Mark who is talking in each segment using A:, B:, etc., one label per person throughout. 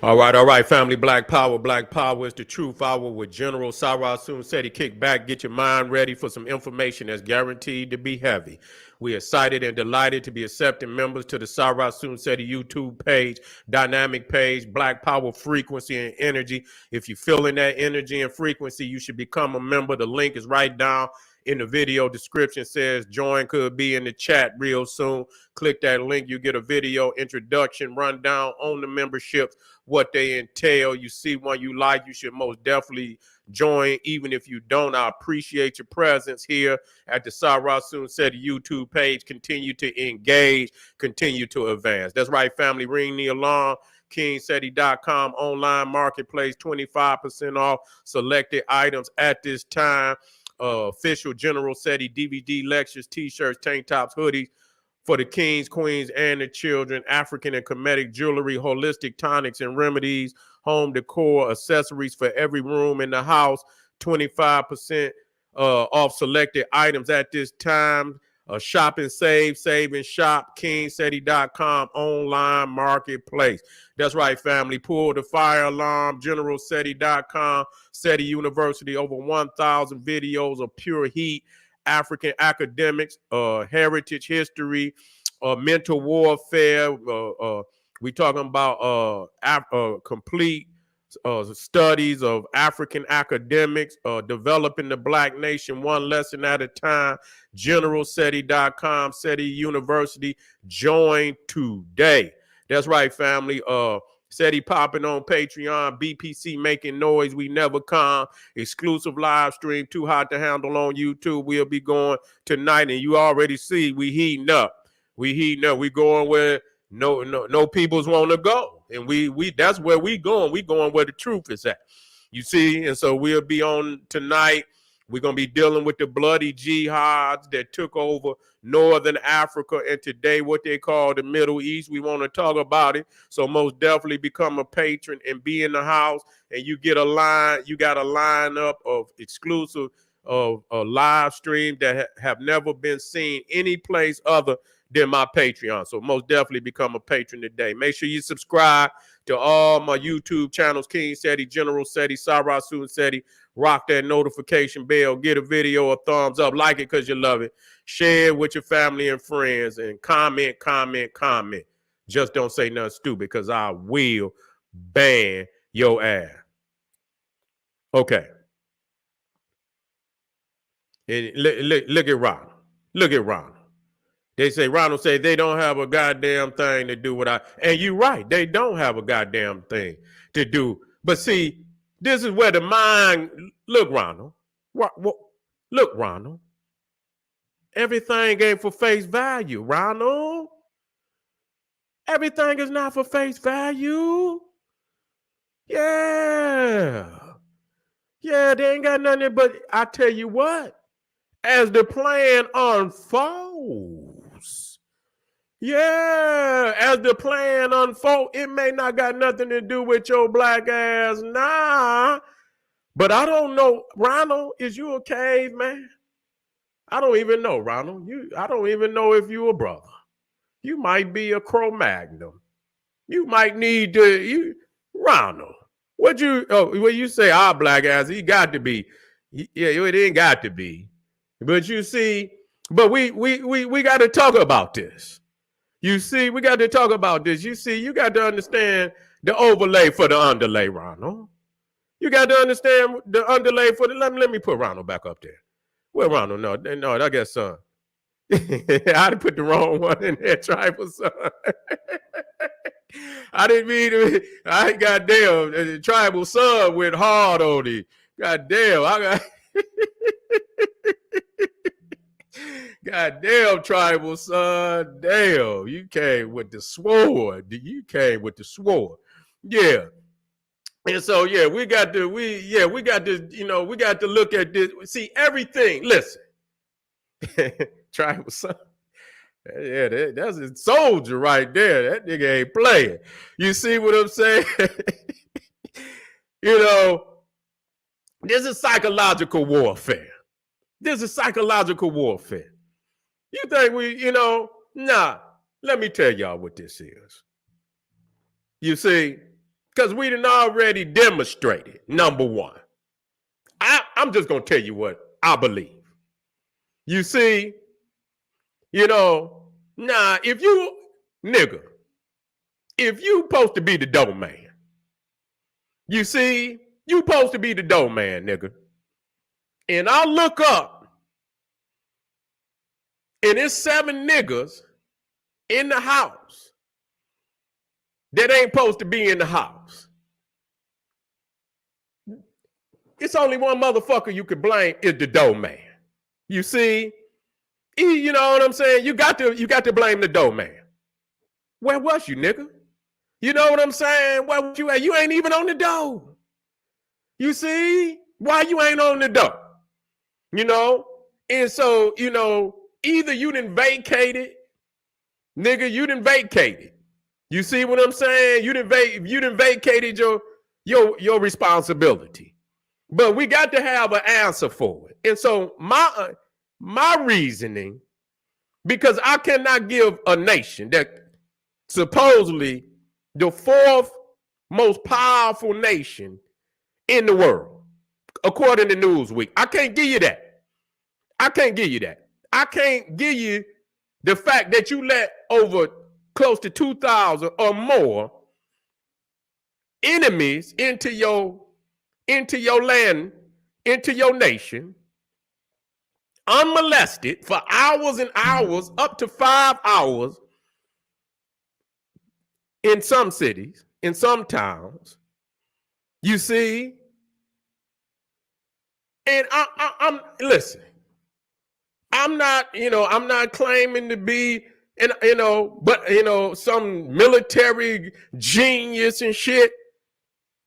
A: All right, family. Black Power. Black Power is the truth hour with General Sarah Soon said he kick back, get your mind ready for some information that's guaranteed to be heavy. We're excited and delighted to be accepting members to the Sarah Soon said YouTube page, dynamic page, Black Power frequency and energy. If you're feeling that energy and frequency, you should become a member. The link is right down in the video description. Says join, could be in the chat real soon. Click that link. You get a video introduction rundown on the memberships, what they entail. You see one you like, you should most definitely join. Even if you don't, I appreciate your presence here at the Sarah Soon said YouTube page. Continue to engage, continue to advance. That's right, family. Ring the alarm. KingSeti.com online marketplace, 25% off selected items at this time. Official General SETI DVD lectures, t-shirts, tank tops, hoodies for the kings, queens, and the children. African and Kemetic jewelry, holistic tonics and remedies, home decor, accessories for every room in the house. 25% off selected items at this time. Shop and save and shop. KingSeti.com online marketplace. That's right, family. Pull the fire alarm. GeneralSeti.com. SETI University, over 1,000 videos of pure heat, African academics, heritage history, mental warfare. We talking about complete studies of African academics, developing the Black nation one lesson at a time. GeneralSeti.com, SETI University. Join today. That's right, family. SETI popping on Patreon, BPC making noise, we never come. Exclusive live stream, too hot to handle on YouTube. We'll be going tonight, and you already see we heating up. We going where no peoples want to go, and we that's where we going. We going where the truth is at. You see, and so we'll be on tonight. We're going to be dealing with the bloody jihads that took over Northern Africa and today what they call the Middle East. We want to talk about it. So most definitely become a patron and be in the house, and you get a line. You got a lineup of exclusive of live stream that have never been seen any place other than my Patreon. So most definitely become a patron today. Make sure you subscribe to all my YouTube channels, King SETI, General SETI, Sarah Soon SETI. Rock that notification bell. Get a video a thumbs up. Like it because you love it. Share it with your family and friends. And comment. Just don't say nothing stupid because I will ban your ass. Okay. And look at Ronald. Look at Ronald. They say, Ronald say they don't have a goddamn thing to do with and you're right. They don't have a goddamn thing to do. But see, this is where the mind, look, Ronald. Look, Ronald. Everything ain't for face value, Ronald. Everything is not for face value. Yeah, they ain't got nothing, but I tell you what, as the plan unfolds, as the plan unfolds, it may not got nothing to do with your black ass, nah. But I don't know, Ronald, is you a caveman? I don't even know, Ronald. I don't even know if you a brother. You might be a Cro-Magnon. You might need to, Ronald. What you say, our black ass, he got to be. Yeah, it ain't got to be. But you see, but we got to talk about this. You see, we got to talk about this. You see, you got to understand the overlay for the underlay, Ronald. You got to understand the underlay for the. Let me put Ronald back up there. Well, Ronald, no, I guess son. I put the wrong one in there, tribal son. I didn't mean to. I goddamn the tribal son went hard on it. Goddamn, I got. Goddamn, tribal son. Damn, you came with the sword. Yeah. And so, we got to look at this. See, everything, listen. Tribal son. Yeah, that's a soldier right there. That nigga ain't playing. You see what I'm saying? This is psychological warfare. You think nah, let me tell y'all what this is. You see, Because we done already demonstrated, number one. I'm just going to tell you what I believe. You see, if you supposed to be the dough man, you see, you supposed to be the dough man, nigga. And I look up, and it's 7 niggas in the house that ain't supposed to be in the house. It's only one motherfucker you could blame is the dough man. You see, you know what I'm saying? You got to blame the dough man. Where was you, nigga? You know what I'm saying? Where was you at? You ain't even on the dough. You see? Why you ain't on the dough? And so, either you done vacated, nigga, you done vacated. You see what I'm saying? You done vacated your responsibility. But we got to have an answer for it. And so my reasoning, because I cannot give a nation that supposedly the 4th most powerful nation in the world, according to Newsweek, I can't give you that. I can't give you that. I can't give you the fact that you let over close to 2,000 or more enemies into your land, into your nation, unmolested for hours and hours, up to 5 hours in some cities, in some towns. You see? And I'm listen, I'm not claiming to be some military genius and shit,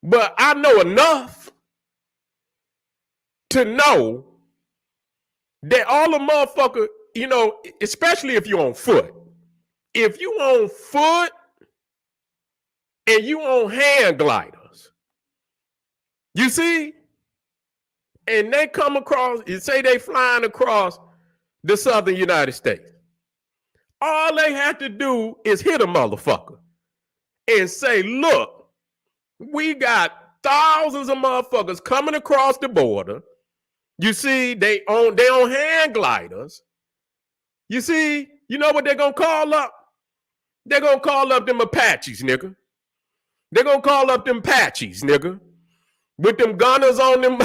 A: but I know enough to know that all the motherfucker, especially if you're on foot, if you on foot and you on hand gliders, you see, and they come across, you say they flying across the southern United States. All they have to do is hit a motherfucker and say, look, we got thousands of motherfuckers coming across the border. You see, they on hand gliders. You see, you know what they're going to call up? They're going to call up them Apaches, nigga. They're going to call up them Apaches, nigga. With them gunners on them.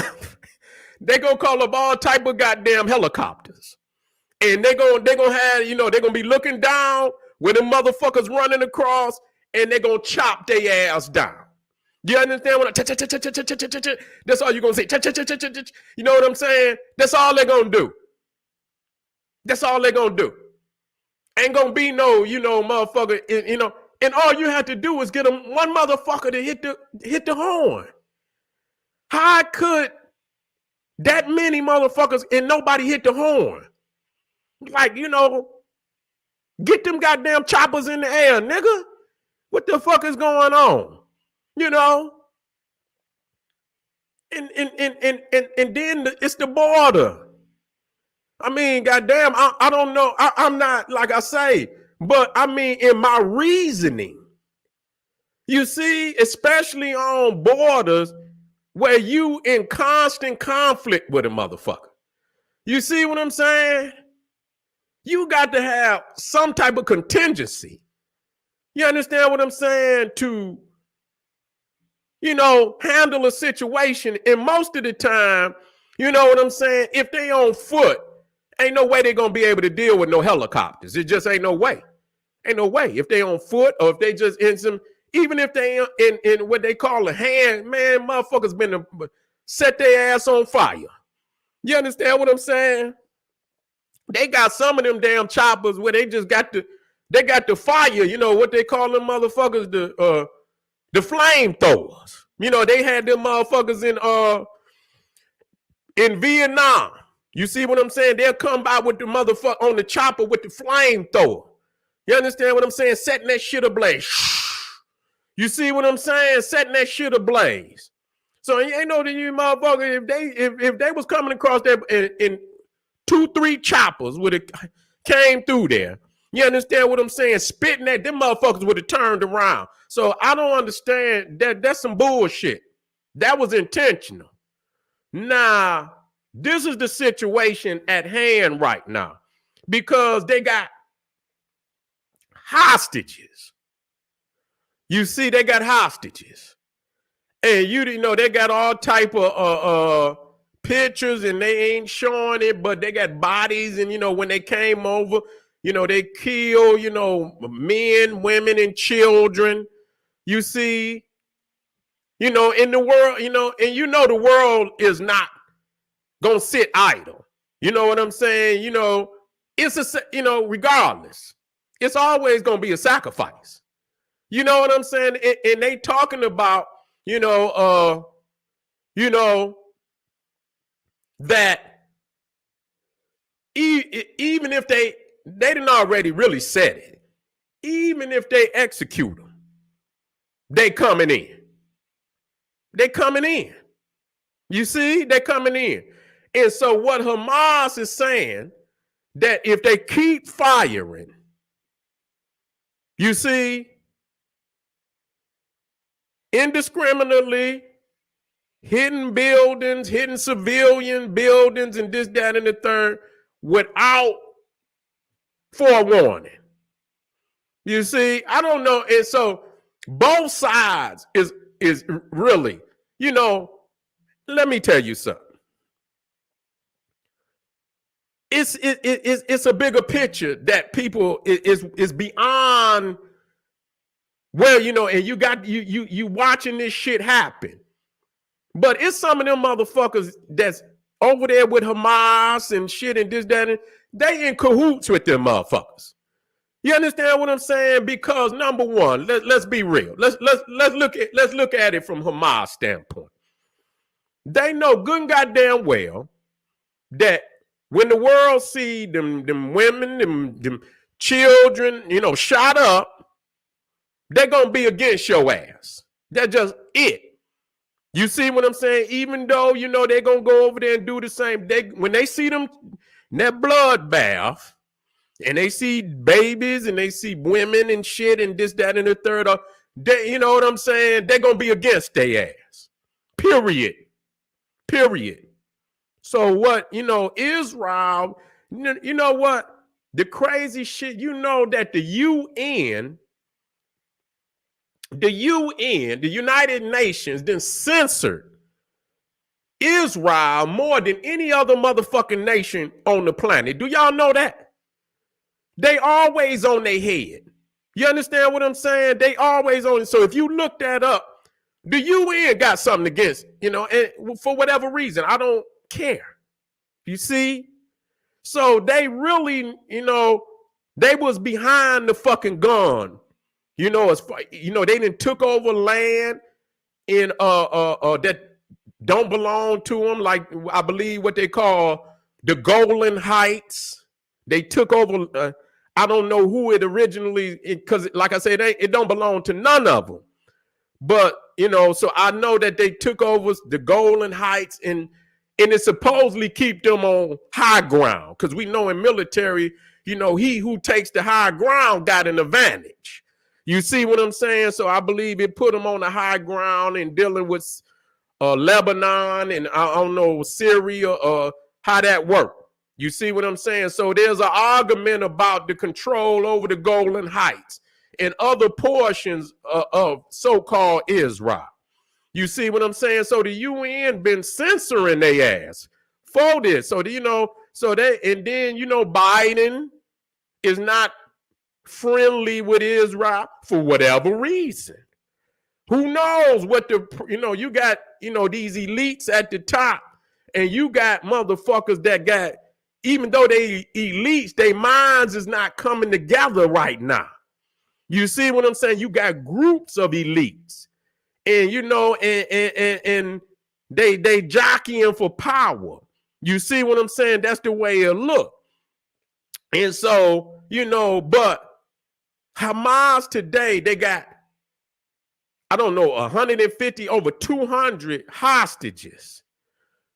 A: They're going to call up all type of goddamn helicopters. And they're going to have, they're going to be looking down where them motherfuckers running across, and they're going to chop their ass down. You understand what that's all you're going to say. You know what I'm saying? That's all they're going to do. That's all they're going to do. Ain't going to be no, motherfucker, and all you have to do is get them one motherfucker to hit the horn. How could that many motherfuckers and nobody hit the horn? Like, get them goddamn choppers in the air, nigga. What the fuck is going on? And then it's the border. I mean, goddamn, I don't know. I'm not, like I say, but I mean, in my reasoning, you see, especially on borders where you in constant conflict with a motherfucker. You see what I'm saying? You got to have some type of contingency. You understand what I'm saying? To, handle a situation. And most of the time, you know what I'm saying? If they on foot, ain't no way they're going to be able to deal with no helicopters. It just ain't no way. Ain't no way. If they on foot or if they just in some, even if they in what they call a hand, man, motherfuckers been to set their ass on fire. You understand what I'm saying? They got some of them damn choppers where they just got the fire, what they call them motherfuckers, the flamethrowers. They had them motherfuckers in Vietnam. You see what I'm saying? They'll come by with the motherfucker on the chopper with the flamethrower. You understand what I'm saying? Setting that shit ablaze. You see what I'm saying? Setting that shit ablaze. So you ain't know that you motherfucker, if they was coming across there in 2-3 choppers would have came through there, You understand what I'm saying? Spitting at them motherfuckers would have turned around. So I don't understand that. That's some bullshit. That was intentional. Now, this is the situation at hand right now because they got hostages. You see, they got hostages. And you know, they got all type of pictures and they ain't showing it, but they got bodies. And, you know, when they came over, you know, they kill, you know, men, women, and children. You see, you know, in the world, you know, and you know the world is not gonna sit idle. You know what I'm saying? You know, it's a, you know, regardless, it's always gonna be a sacrifice. You know what I'm saying? And they talking about, you know, that even if they didn't already really said it, even if they execute them, they coming in. They coming in. You see, they coming in. And so what Hamas is saying, that if they keep firing, you see, indiscriminately, hitting buildings, hitting civilian buildings, and this, that, and the third, without forewarning. You see, I don't know. And so both sides is really, you know, let me tell you something. It's a bigger picture that people is beyond where, you know, and you got you watching this shit happen. But it's some of them motherfuckers that's over there with Hamas and shit and this, that, and they in cahoots with them motherfuckers. You understand what I'm saying? Because number one, let's be real. Let's look at it from Hamas standpoint. They know good and goddamn well that when the world see them women, them children, you know, shot up, they're gonna be against your ass. That's just it. You see what I'm saying? Even though, you know, they're gonna go over there and do the same. When they see them in that bloodbath, and they see babies and they see women and shit and this, that, and the third, they, you know what I'm saying? They're gonna be against their ass. Period. So what, you know, Israel, you know what? The crazy shit, you know that the UN, the United Nations, then censored Israel more than any other motherfucking nation on the planet. Do y'all know that? They always on their head. You understand what I'm saying? They always on it. So if you look that up, the UN got something against, you know, and for whatever reason, I don't care. You see? So they really, you know, they was behind the fucking gun. You know, as far, you know, they done took over land in that don't belong to them, like I believe what they call the Golan Heights. They took over. I don't know who it originally, because like I said, it don't belong to none of them. But you know, so I know that they took over the Golan Heights, and it supposedly keep them on high ground, because we know in military, you know, he who takes the high ground got an advantage. You see what I'm saying? So I believe it put them on the high ground in dealing with Lebanon and I don't know, Syria, how that worked. You see what I'm saying? So there's an argument about the control over the Golan Heights and other portions of so-called Israel. You see what I'm saying? So the UN been censoring their ass for this. So, you know, so they, and then, you know, Biden is not friendly with Israel for whatever reason. Who knows what the, you know, you got, you know, these elites at the top, and you got motherfuckers that got, even though they elites, their minds is not coming together right now. You see what I'm saying? You got groups of elites, and you know, and they jockeying for power. You see what I'm saying? That's the way it look. And so, you know, but Hamas today, they got, I don't know, 150, over 200 hostages.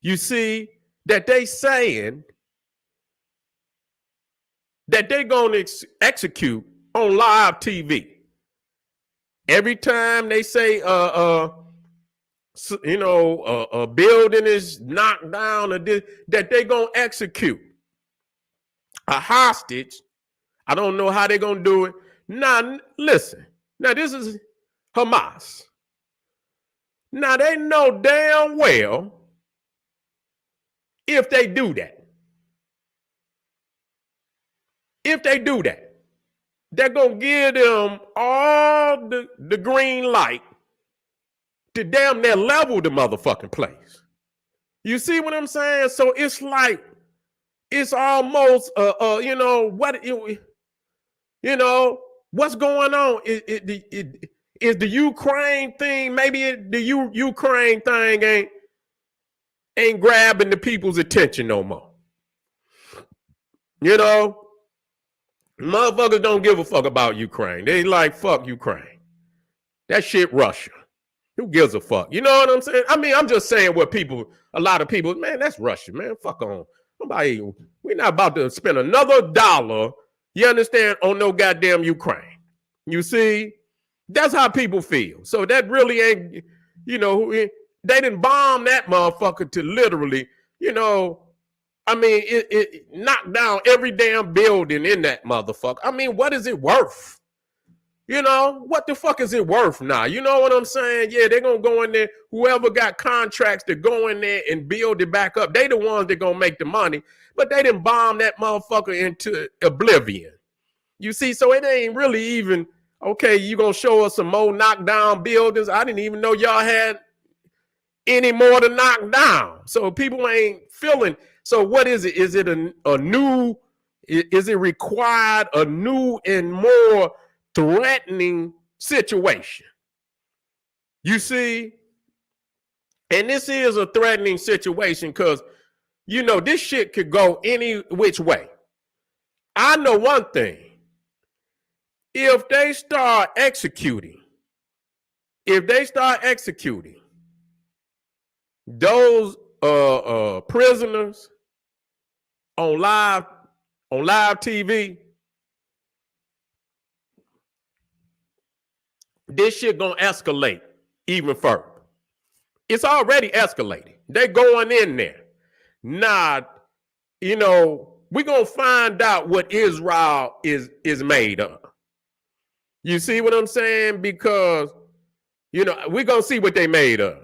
A: You see, that they saying that they're going to execute on live TV. Every time they say, a building is knocked down, or this, that they're going to execute a hostage. I don't know how they're going to do it. Now, listen. Now, this is Hamas. Now, they know damn well if they do that, they're going to give them all the green light to damn near level the motherfucking place. You see what I'm saying? So it's like, it's almost, what's going on? Is the Ukraine thing, maybe the Ukraine thing ain't grabbing the people's attention no more. You know, motherfuckers don't give a fuck about Ukraine. They like, fuck Ukraine. That shit Russia. Who gives a fuck? You know what I'm saying? I mean, I'm just saying what a lot of people, man, that's Russia, man. Fuck on. We're not about to spend another dollar, you understand, on no goddamn Ukraine. You see? That's how people feel. So that really ain't, they didn't bomb that motherfucker to literally, it knocked down every damn building in that motherfucker. I mean, what is it worth? What the fuck is it worth now? You know what I'm saying? Yeah, they're going to go in there. Whoever got contracts to go in there and build it back up, they the ones that going to make the money. But they didn't bomb that motherfucker into oblivion. You see, so it ain't really even, okay, you going to show us some more knockdown buildings? I didn't even know y'all had any more to knock down. So people ain't feeling. So what is it? Is it a new, is it required a new and more threatening situation? You see? And this is a threatening situation because, this shit could go any which way. I know one thing. If they start executing those prisoners on live TV, this shit gonna escalate even further. It's already escalating. They going in there. Now, we're gonna find out what Israel is made of. You see what I'm saying? Because, we're gonna see what they made of.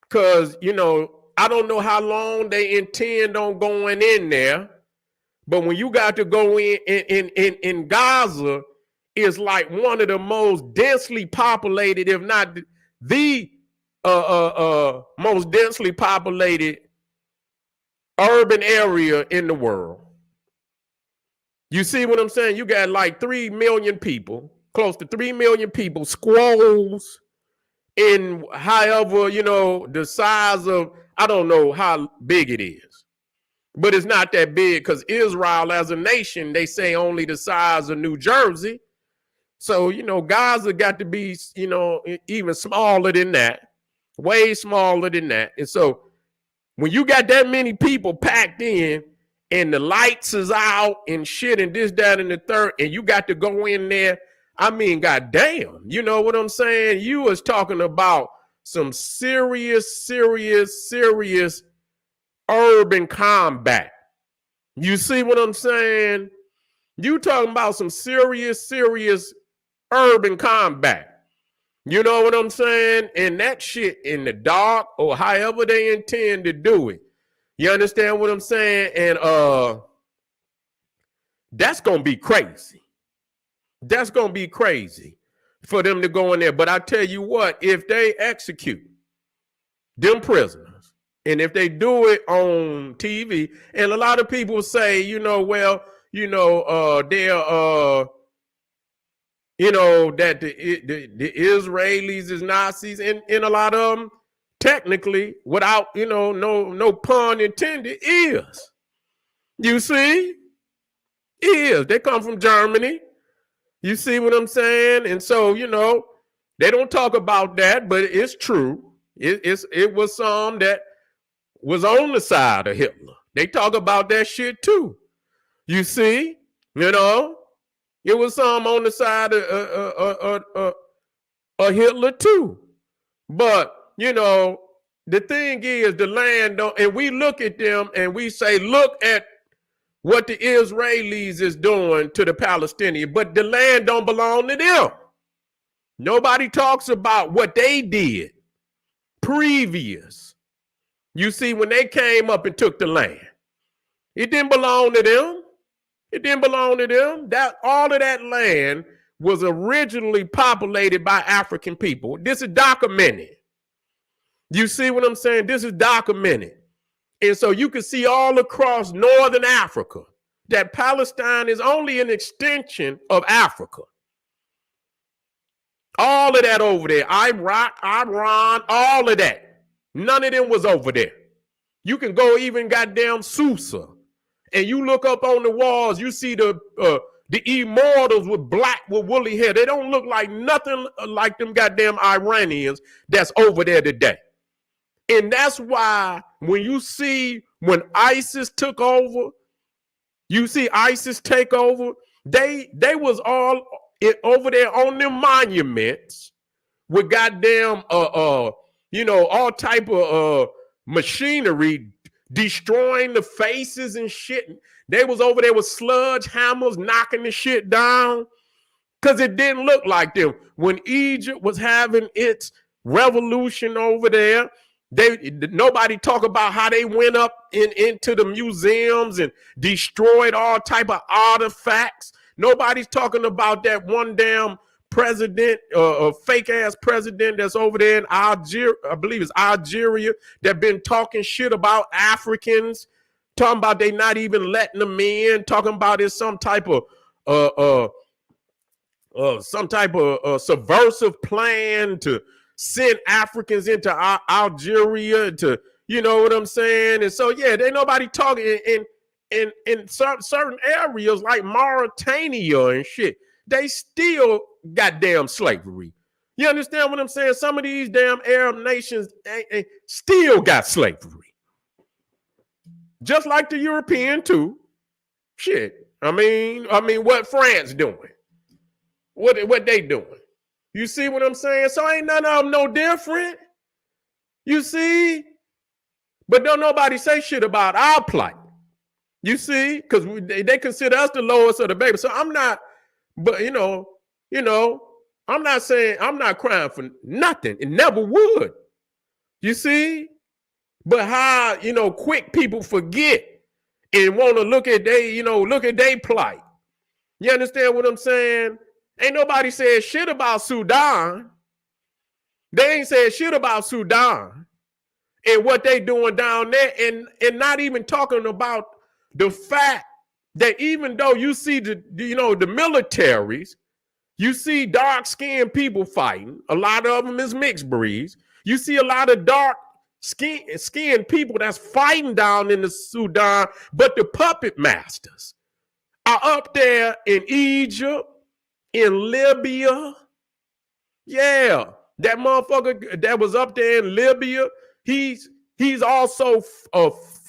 A: Because, I don't know how long they intend on going in there, but when you got to go in Gaza, it's like one of the most densely populated, if not the most densely populated urban area in the world. You see what I'm saying? You got like 3 million people, close to 3 million people, squalls in however, the size of, I don't know how big it is, but it's not that big because Israel as a nation, they say only the size of New Jersey. So, Gaza got to be, even smaller than that, way smaller than that. And so when you got that many people packed in and the lights is out and shit and this, that, and the third, and you got to go in there, I mean, goddamn, you know what I'm saying? You was talking about some serious urban combat. You see what I'm saying? You talking about some serious urban combat. You know what I'm saying? And that shit in the dark or however they intend to do it. You understand what I'm saying? And that's going to be crazy. That's going to be crazy for them to go in there. But I tell you what, if they execute them prisoners, and if they do it on TV, and a lot of people say, they're, that the Israelis is Nazis, and a lot of them, technically, without, no pun intended, is. You see? Is. They come from Germany. You see what I'm saying? And so, they don't talk about that, but it's true. It was some that was on the side of Hitler. They talk about that shit too. You see, it was some on the side of Hitler too. But the thing is, the land don't, and we look at them and we say, look at what the Israelis is doing to the Palestinians, but the land don't belong to them. Nobody talks about what they did previous. You see, when they came up and took the land, it didn't belong to them. It didn't belong to them. That all of that land was originally populated by African people. This is documented. You see what I'm saying? This is documented. And so you can see all across northern Africa that Palestine is only an extension of Africa. All of that over there, Iraq, Iran, all of that. None of them was over there. You can go even goddamn Susa, and you look up on the walls, you see the immortals with woolly hair. They don't look like nothing like them goddamn Iranians that's over there today. And that's why when ISIS took over, you see ISIS take over, they was all over there on them monuments with goddamn all type of machinery destroying the faces and shit. They was over there with sludge hammers knocking the shit down because it didn't look like them. When Egypt was having its revolution over there, nobody talk about how they went up into the museums and destroyed all type of artifacts. Nobody's talking about that one damn president, a fake ass president that's over there in Algeria, I believe it's Algeria, that been talking shit about Africans, talking about they not even letting them in, talking about it's some type of subversive plan to send Africans into Algeria to, you know what I'm saying? And so, yeah, they nobody talking in certain areas like Mauritania and shit. They still got damn slavery. You understand what I'm saying? Some of these damn Arab nations still got slavery. Just like the European too. Shit. I mean, what France doing? What they doing? You see what I'm saying? So ain't none of them no different. You see? But don't nobody say shit about our plight. You see? Because they consider us the lowest of the baby. So I'm not, but I'm not saying, I'm not crying for nothing. It never would. You see? But how, quick people forget and want to look at their plight. You understand what I'm saying? Ain't nobody said shit about Sudan. They ain't said shit about Sudan and what they doing down there, and not even talking about the fact that even though you see the militaries, you see dark-skinned people fighting. A lot of them is mixed breeds. You see a lot of dark-skinned people that's fighting down in the Sudan, but the puppet masters are up there in Egypt, in Libya. Yeah, that motherfucker that was up there in Libya, he's also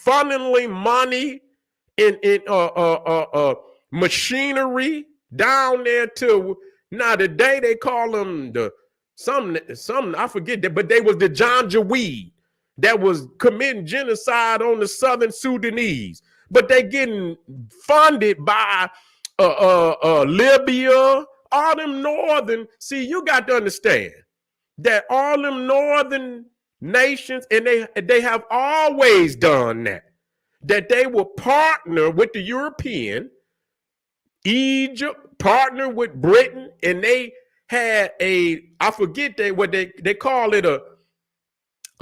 A: funneling money in machinery down there to, now today they call them some I forget that, but they was the Janjaweed that was committing genocide on the Southern Sudanese, but they getting funded by Libya, all them northern. See, you got to understand that all them northern nations, and they have always done that they will partner with the European, Egypt partner with Britain, and they had I forget what they call it, a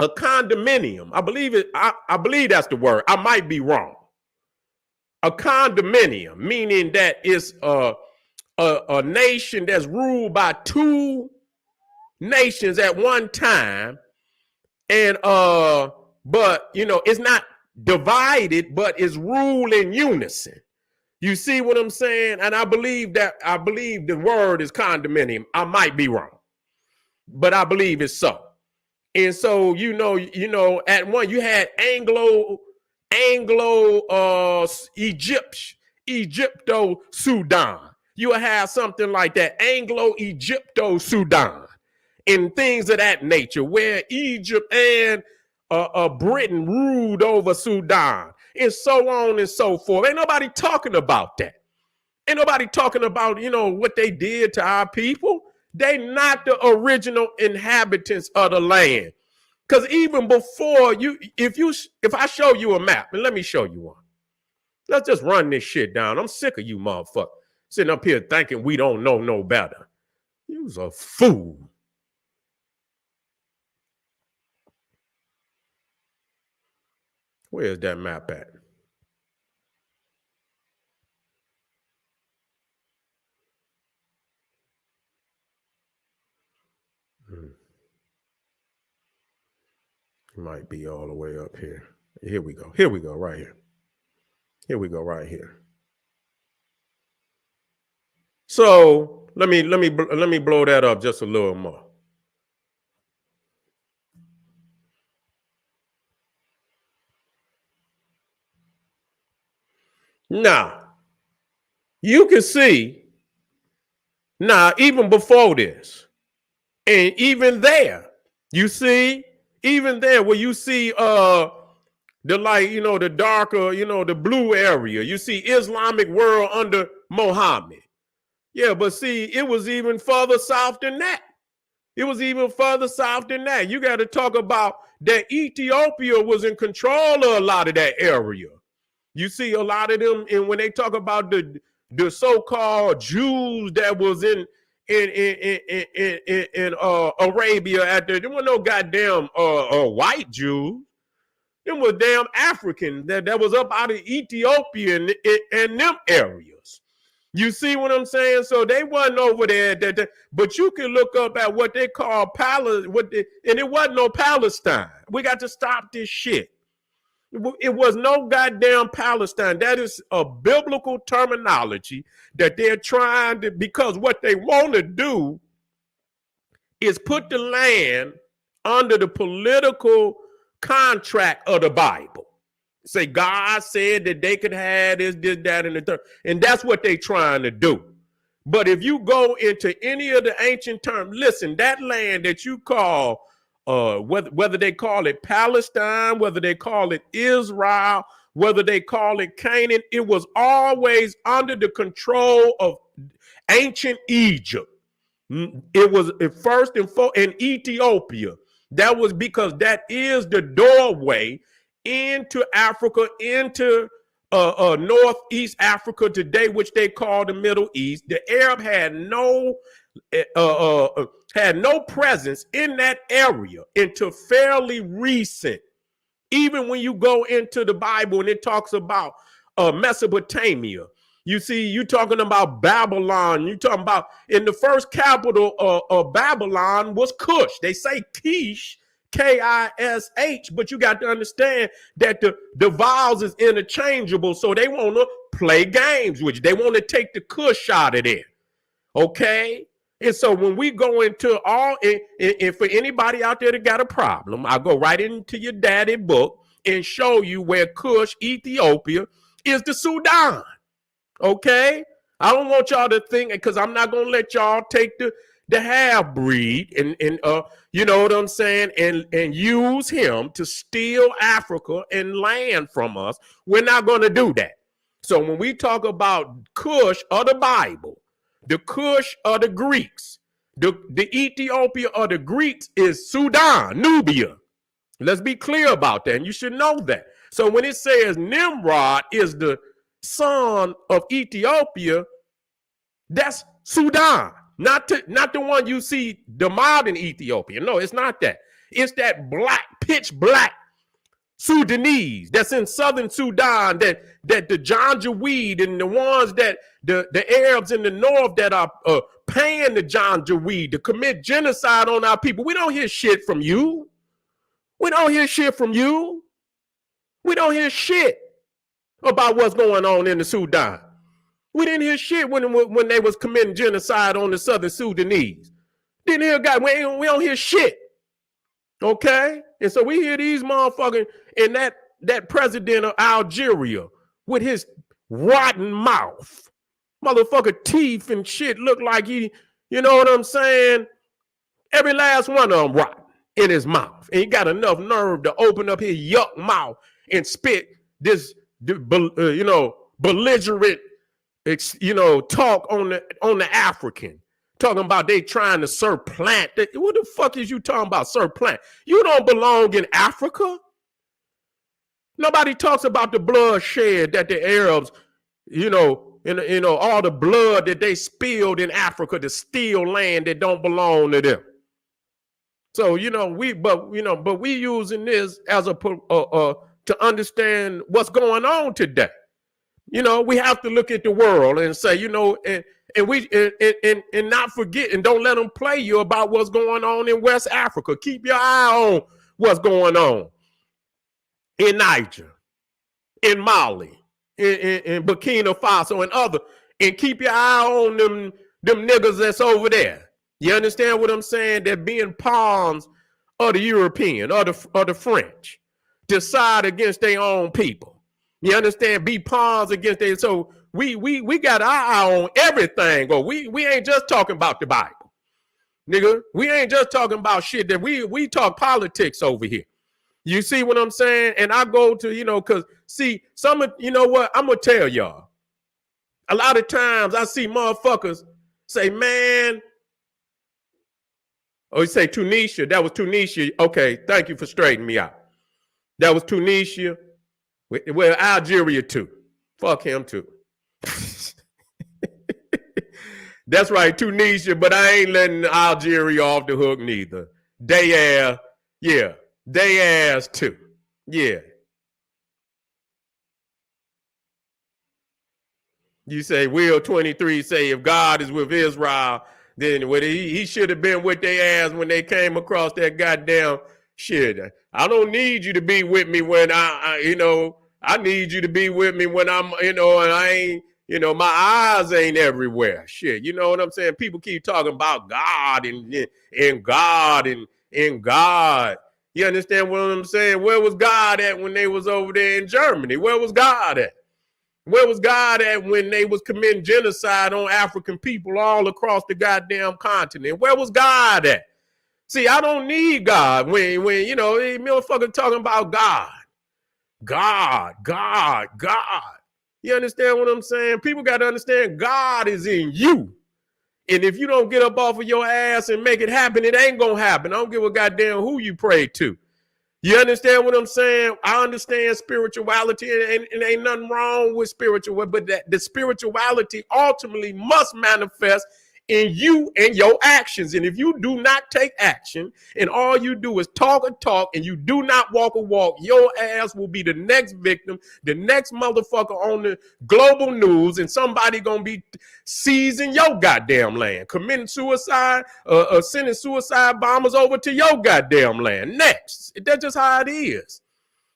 A: condominium. I believe that's the word. I might be wrong. A condominium, meaning that it's a nation that's ruled by two nations at one time, and but it's not divided, but it's ruled in unison. You see what I'm saying? And I believe the word is condominium. I might be wrong, but I believe it's so. And so at one you had Anglo Egyptian Egypto-Sudan. You will have something like that, Anglo-Egypto-Sudan, and things of that nature, where Egypt and Britain ruled over Sudan, and so on and so forth. Ain't nobody talking about that. Ain't nobody talking about, what they did to our people. They not the original inhabitants of the land. Because even before if I show you a map, and let me show you one. Let's just run this shit down. I'm sick of you motherfuckers sitting up here thinking we don't know no better. You's a fool. Where's that map at? It might be all the way up here. Here we go. Here we go, right here. Here we go, right here. So let me blow that up just a little more. Now, you can see, now, even before this, and even there, you see, even there where you see the light, the darker, the blue area, you see Islamic world under Muhammad. Yeah, but see, it was even further south than that. It was even further south than that. You got to talk about that Ethiopia was in control of a lot of that area. You see a lot of them, and when they talk about the so-called Jews that was in Arabia there were no goddamn white Jews. Them were damn African that was up out of Ethiopia and them areas. You see what I'm saying? So they wasn't over there. But you can look up at what they call Palestine, and it wasn't no Palestine. We got to stop this shit. It was no goddamn Palestine. That is a biblical terminology that they're trying to, because what they want to do is put the land under the political contract of the Bible. Say God said that they could have this, that, and the third. And that's what they're trying to do. But if you go into any of the ancient terms, listen, that land that you call, whether they call it Palestine, whether they call it Israel, whether they call it Canaan, it was always under the control of ancient Egypt. It was at first in Ethiopia. That was because that is the doorway into Africa, into Northeast Africa today, which they call the Middle East. The Arab had no presence in that area until fairly recent. Even when you go into the Bible and it talks about Mesopotamia, you see, you talking about Babylon. You talking about in the first capital of Babylon was Cush. They say Kish, Kish, but you got to understand that the vowels is interchangeable. So they want to play games, which they want to take the Cush out of there. Okay. And so when we go into and for anybody out there that got a problem, I'll go right into your daddy book and show you where Cush, Ethiopia, is the Sudan. Okay? I don't want y'all to think, because I'm not going to let y'all take the half breed and you know what I'm saying, and use him to steal Africa and land from us. We're not going to do that. So when we talk about Cush of the Bible, the Cush of the Greeks, the Ethiopia of the Greeks is Sudan, Nubia. Let's be clear about that, and you should know that. So when it says Nimrod is the son of Ethiopia, that's Sudan, not the one you see the modern Ethiopia. No, it's not that. It's that black, pitch black Sudanese that's in southern Sudan, that the Janjaweed and the ones that the Arabs in the north that are paying the Janjaweed to commit genocide on our people. We don't hear shit from you. We don't hear shit from you. We don't hear shit about what's going on in the Sudan. We didn't hear shit when they was committing genocide on the southern Sudanese. Didn't hear God. We don't hear shit. Okay? And so we hear these motherfuckers and that president of Algeria with his rotten mouth. Motherfucker teeth and shit look like you know what I'm saying? Every last one of them rotten in his mouth. And he got enough nerve to open up his yuck mouth and spit this, belligerent, talk on the African. Talking about they trying to supplant. What the fuck is you talking about, supplant? You don't belong in Africa. Nobody talks about the bloodshed that the Arabs, all the blood that they spilled in Africa to steal land that don't belong to them. So, but we using this as to understand what's going on today. We have to look at the world and say, and not forget, and don't let them play you about what's going on in West Africa. Keep your eye on what's going on in Niger, in Mali, in Burkina Faso, and keep your eye on them niggas that's over there. You understand what I'm saying? They're being pawns of the European or the French, decide against their own people. You understand? Be pawns against their. So we got our eye on everything. Or we ain't just talking about the Bible, nigga. We ain't just talking about shit that we talk politics over here. You see what I'm saying? And I go to, because see, what? I'm going to tell y'all. A lot of times I see motherfuckers say, man, you say Tunisia. That was Tunisia. Okay, thank you for straightening me out. That was Tunisia. Well, Algeria too. Fuck him too. That's right, Tunisia, but I ain't letting Algeria off the hook neither. They ass too. Yeah. You say, Will 23 say, if God is with Israel, then he should have been with their ass when they came across that goddamn shit. I don't need you to be with me when I need you to be with me when I'm, and I ain't, my eyes ain't everywhere. Shit, you know what I'm saying? People keep talking about God and God and God. You understand what I'm saying? Where was God at when they was over there in Germany? Where was God at? Where was God at when they was committing genocide on African people all across the goddamn continent? Where was God at? See, I don't need God when motherfucker talking about God. You understand what I'm saying? People got to understand God is in you. And if you don't get up off of your ass and make it happen, it ain't going to happen. I don't give a goddamn who you pray to. You understand what I'm saying? I understand spirituality, and ain't nothing wrong with spiritual, but the spirituality ultimately must manifest in you and your actions. And if you do not take action and all you do is talk a talk and you do not walk a walk, your ass will be the next victim, the next motherfucker on the global news, and somebody gonna be seizing your goddamn land, committing suicide, sending suicide bombers over to your goddamn land. Next. That's just how it is.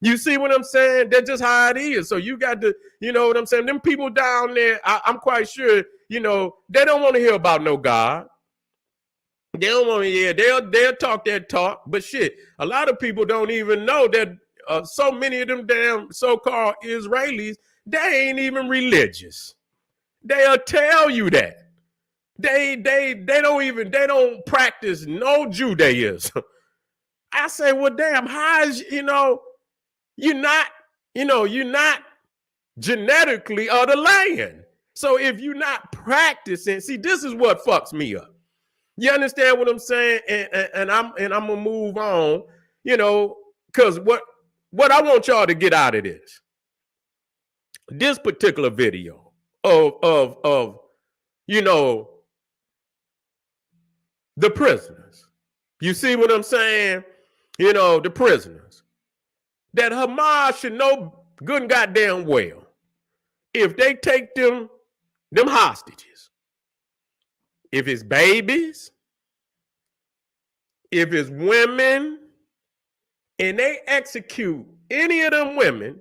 A: You see what I'm saying? That's just how it is. So you got to, you know what I'm saying? Them people down there, I'm quite sure, they don't want to hear about no God. They don't want to hear. They'll talk that talk. But shit, a lot of people don't even know that so many of them damn so-called Israelis, they ain't even religious. They'll tell you that. They don't practice no Judaism. I say, well, damn, how is, you're not genetically of the land. So if you're not practicing, see, this is what fucks me up. You understand what I'm saying? And I'm gonna move on, because what I want y'all to get out of this particular video of the prisoners. You see what I'm saying? The prisoners. That Hamas should know good and goddamn well, if they take them hostages, if it's babies, if it's women, and they execute any of them women,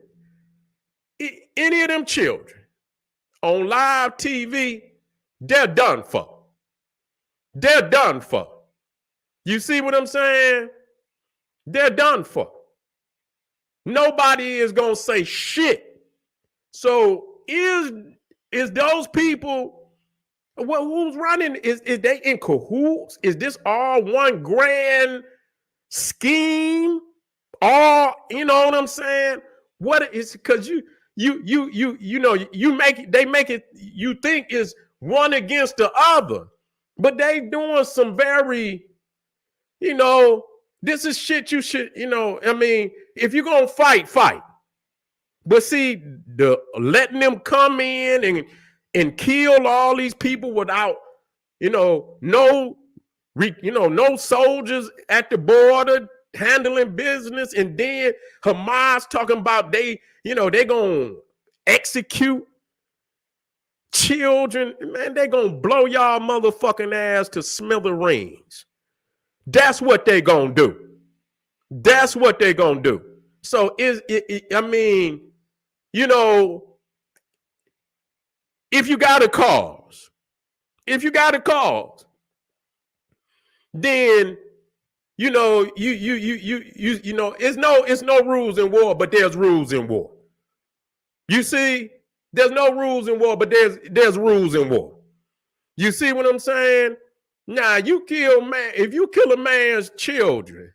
A: any of them children on live TV, they're done for. They're done for. You see what I'm saying? They're done for. Nobody is going to say shit. So is those people, who's running? Is they in cahoots? Is this all one grand scheme? All, you know what I'm saying? What is, because they make it, you think is one against the other, but they doing some very, this is shit you should, I mean, if you're gonna fight. But see, letting them come in and kill all these people without, no soldiers at the border handling business, and then Hamas talking about they gonna execute children. Man, they gonna blow y'all motherfucking ass to smithereens. That's what they gonna do. That's what they gonna do. So I mean, if you got a cause, then it's no rules in war, but there's rules in war. You see, there's no rules in war, but there's rules in war. You see what I'm saying? Now, if you kill a man's children,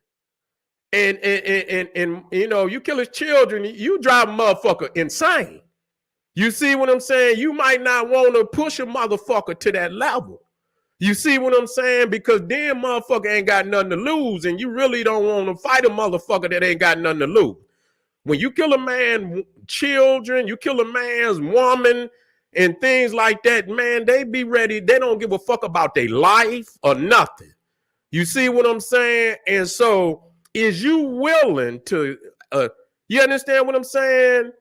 A: and you kill his children, you drive a motherfucker insane. You see what I'm saying? You might not want to push a motherfucker to that level. You see what I'm saying? Because then motherfucker ain't got nothing to lose, and you really don't want to fight a motherfucker that ain't got nothing to lose. When you kill a man's children, you kill a man's woman and things like that, man, they be ready. They don't give a fuck about their life or nothing. You see what I'm saying? And so is you willing to, you understand what I'm saying?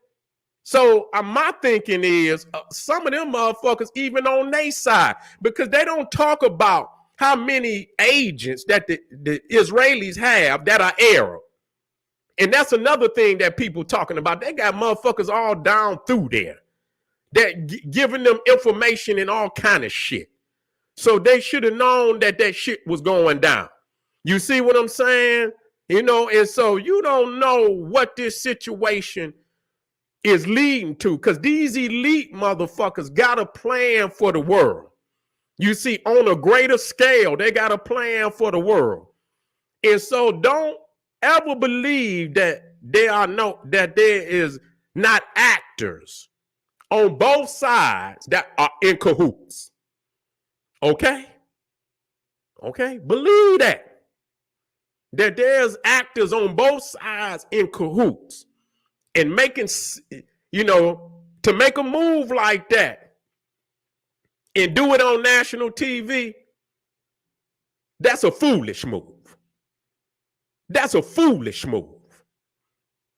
A: So my thinking is some of them motherfuckers even on their side, because they don't talk about how many agents that the Israelis have that are Arab. And that's another thing that people talking about. They got motherfuckers all down through there that giving them information and all kind of shit. So they should have known that shit was going down. You see what I'm saying? And so you don't know what this situation is leading to, because these elite motherfuckers got a plan for the world. You see, on a greater scale, they got a plan for the world. And so don't ever believe that there is not actors on both sides that are in cahoots. Okay? Believe that there's actors on both sides in cahoots. And making, to make a move like that and do it on national TV, that's a foolish move. That's a foolish move.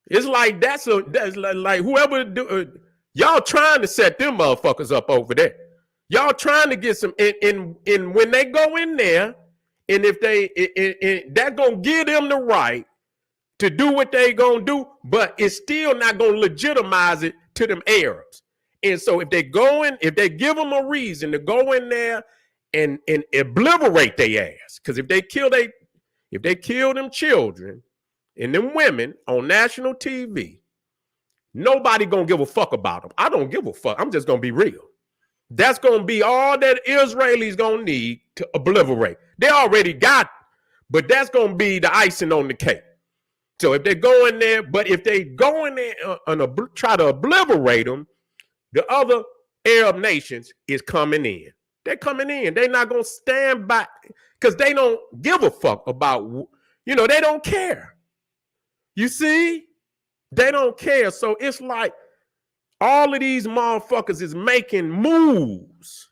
A: It's like that's like whoever y'all trying to set them motherfuckers up over there. Y'all trying to get some, and when they go in there, and if that gonna give them the right to do what they gonna do, but it's still not gonna legitimize it to them Arabs. And so if they give them a reason to go in there and obliterate their ass, because if they kill them children and them women on national TV, nobody gonna give a fuck about them. I don't give a fuck. I'm just gonna be real. That's gonna be all that Israelis gonna need to obliterate. They already got it, but that's gonna be the icing on the cake. So if they go in there, but if they go in there and try to obliterate them, the other Arab nations is coming in. They're coming in. They're not going to stand back because they don't give a fuck about, they don't care. You see? They don't care. So it's like all of these motherfuckers is making moves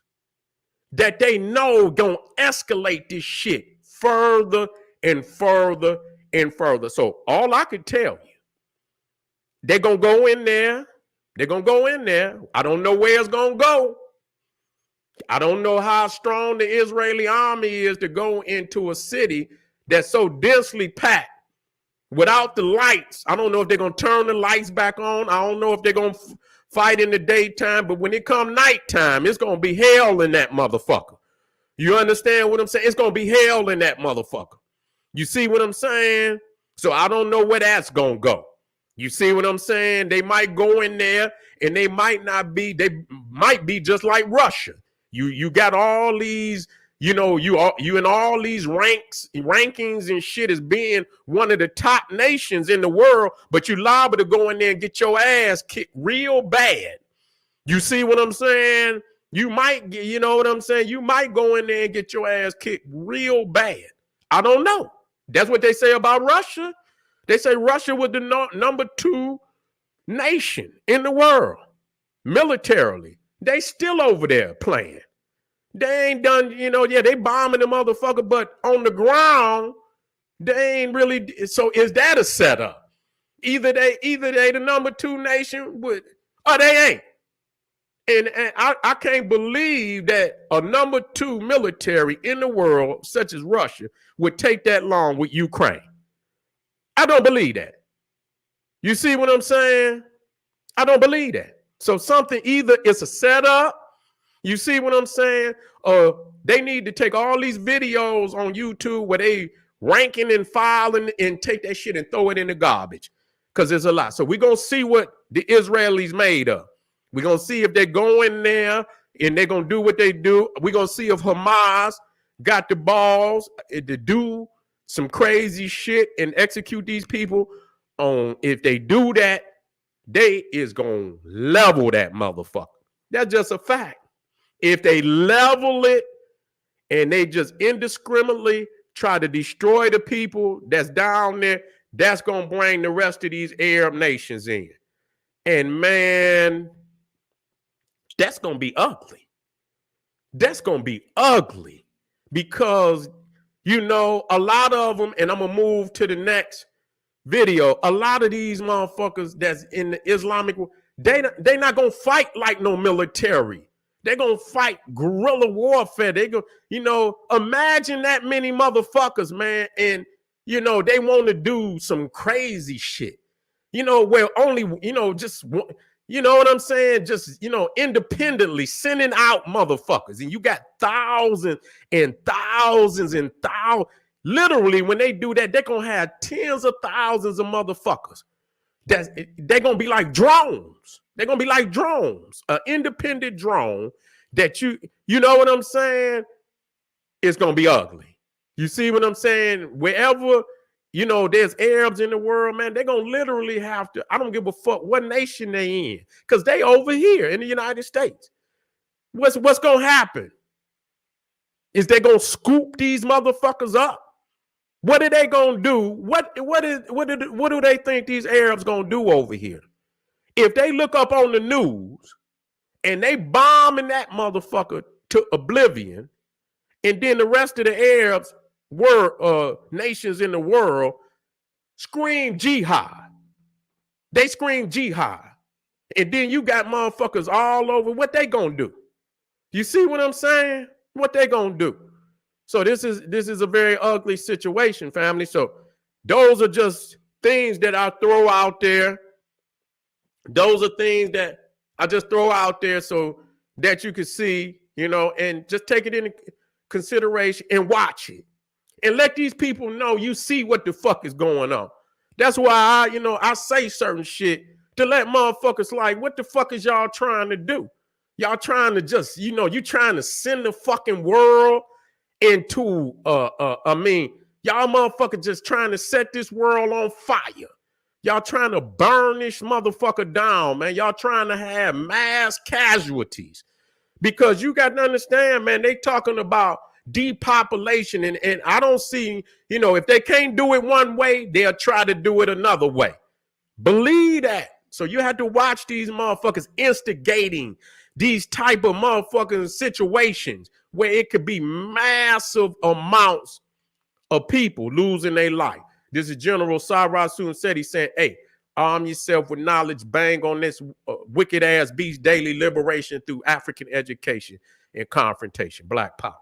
A: that they know going to escalate this shit further and further and further. So all I could tell you, they're going to go in there. I don't know where it's going to go. I don't know how strong the Israeli army is to go into a city that's so densely packed without the lights. I don't know if they're going to turn the lights back on. I don't know if they're going to fight in the daytime, but when it come nighttime, it's going to be hell in that motherfucker. You understand what I'm saying? It's going to be hell in that motherfucker. You see what I'm saying? So I don't know where that's going to go. You see what I'm saying? They might go in there and they might not be, they might be just like Russia. You got all these, you in all these rankings and shit as being one of the top nations in the world, but you liable to go in there and get your ass kicked real bad. You see what I'm saying? You might get, you know what I'm saying? You might go in there and get your ass kicked real bad. I don't know. That's what they say about Russia. They say Russia was the number 2 nation in the world militarily. They still over there playing. They ain't done, yeah, they bombing the motherfucker, but on the ground, they ain't really. So is that a setup? Either they the number 2 nation or they ain't. And I can't believe that a number 2 military in the world, such as Russia, would take that long with Ukraine. I don't believe that. You see what I'm saying? I don't believe that. So something, either it's a setup, you see what I'm saying? They need to take all these videos on YouTube where they ranking and filing and take that shit and throw it in the garbage, because there's a lot. So we're going to see what the Israelis made of. We're going to see if they go in there and they're going to do what they do. We're going to see if Hamas got the balls to do some crazy shit and execute these people. If they do that, they is going to level that motherfucker. That's just a fact. If they level it and they just indiscriminately try to destroy the people that's down there, that's going to bring the rest of these Arab nations in. And man, that's going to be ugly. That's going to be ugly because, a lot of them, and I'm going to move to the next video, a lot of these motherfuckers that's in the Islamic world, they not going to fight like no military. They're going to fight guerrilla warfare. They go, imagine that many motherfuckers, man. And, they want to do some crazy shit, where only, just, you know what I'm saying? Just, independently sending out motherfuckers. And you got thousands and thousands and thousands. Literally, when they do that, they're going to have tens of thousands of motherfuckers. They're going to be like drones. They're going to be like drones. An independent drone that you know what I'm saying? It's going to be ugly. You see what I'm saying? Wherever, there's Arabs in the world, man, they're going to literally have to, I don't give a fuck what nation they in, because they over here in the United States. What's going to happen? Is they going to scoop these motherfuckers up? What are they going to do? What do they think these Arabs going to do over here? If they look up on the news and they bombing that motherfucker to oblivion, and then the rest of the Arabs nations in the world scream jihad. They scream jihad. And then you got motherfuckers all over. What they gonna do? You see what I'm saying? What they gonna do? So this is a very ugly situation, family. So those are just things that I throw out there. Those are things that I just throw out there so that you can see, and just take it into consideration and watch it. And let these people know you see what the fuck is going on. That's why I say certain shit to let motherfuckers like, what the fuck is y'all trying to do? Y'all trying to just, you trying to send the fucking world into, y'all motherfuckers just trying to set this world on fire. Y'all trying to burn this motherfucker down, man. Y'all trying to have mass casualties. Because you got to understand, man, they talking about depopulation. And I don't see, if they can't do it one way, they'll try to do it another way. Believe that. So you have to watch these motherfuckers instigating these type of motherfucking situations where it could be massive amounts of people losing their life. This is General Cyrus Soon said, he said, hey, arm yourself with knowledge, bang on this wicked ass beast, daily liberation through African education and confrontation. Black power.